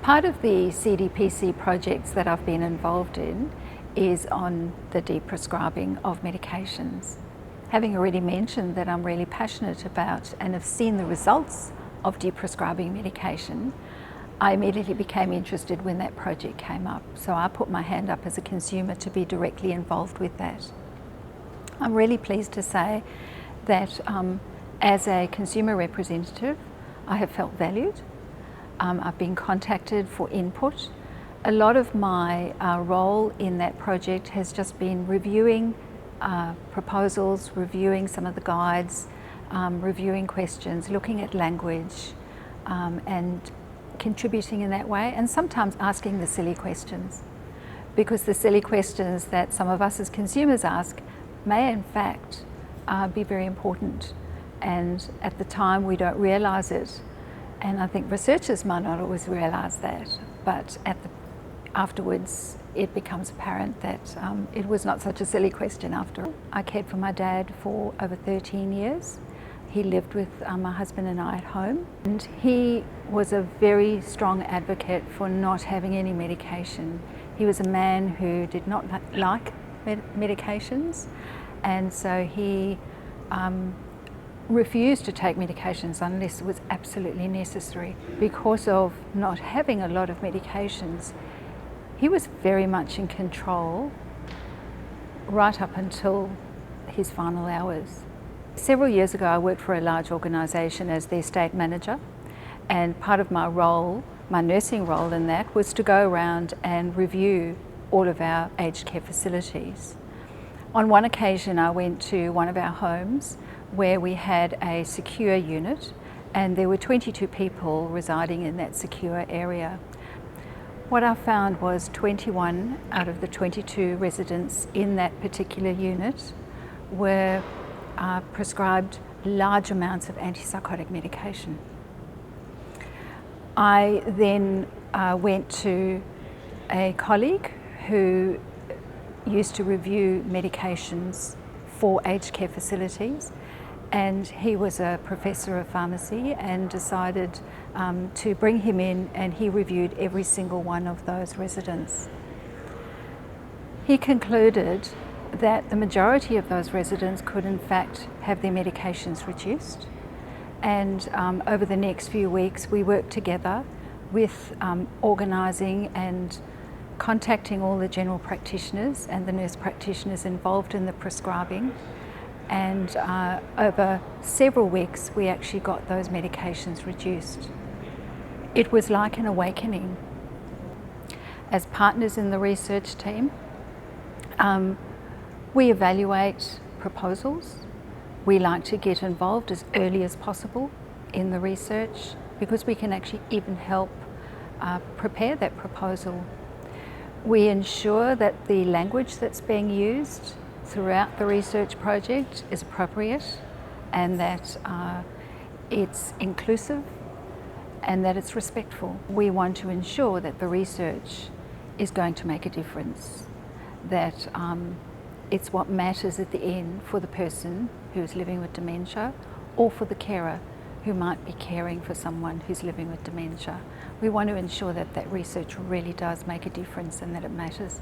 Part of the CDPC projects that I've been involved in is on the deprescribing of medications. Having already mentioned that I'm really passionate about and have seen the results of deprescribing medication, I immediately became interested when that project came up. So I put my hand up as a consumer to be directly involved with that. I'm really pleased to say that as a consumer representative, I have felt valued. I've been contacted for input. A lot of my role in that project has just been reviewing proposals, reviewing some of the guides, reviewing questions, looking at language, and contributing in that way, and sometimes asking the silly questions, because the silly questions that some of us as consumers ask may in fact be very important, and at the time we don't realise it, and I think researchers might not always realise that, but afterwards it becomes apparent that it was not such a silly question after all. I cared for my dad for over 13 years. He lived with my husband and I at home, and he was a very strong advocate for not having any medication. He was a man who did not like medications, and so he refused to take medications unless it was absolutely necessary. Because of not having a lot of medications, he was very much in control right up until his final hours. Several years ago I worked for a large organisation as their estate manager, and part of my role, my nursing role in that, was to go around and review all of our aged care facilities. On one occasion I went to one of our homes where we had a secure unit, and there were 22 people residing in that secure area. What I found was 21 out of the 22 residents in that particular unit were prescribed large amounts of antipsychotic medication. I then went to a colleague who used to review medications for aged care facilities, and he was a professor of pharmacy, and decided to bring him in, and he reviewed every single one of those residents. He concluded that the majority of those residents could in fact have their medications reduced, and over the next few weeks we worked together with organising and contacting all the general practitioners and the nurse practitioners involved in the prescribing, and over several weeks we actually got those medications reduced. It was like an awakening. As partners in the research team, we evaluate proposals. We like to get involved as early as possible in the research, because we can actually even help prepare that proposal. We ensure that the language that's being used throughout the research project is appropriate, and that it's inclusive and that it's respectful. We want to ensure that the research is going to make a difference, that it's what matters at the end for the person who's living with dementia, or for the carer who might be caring for someone who's living with dementia. We want to ensure that that research really does make a difference and that it matters.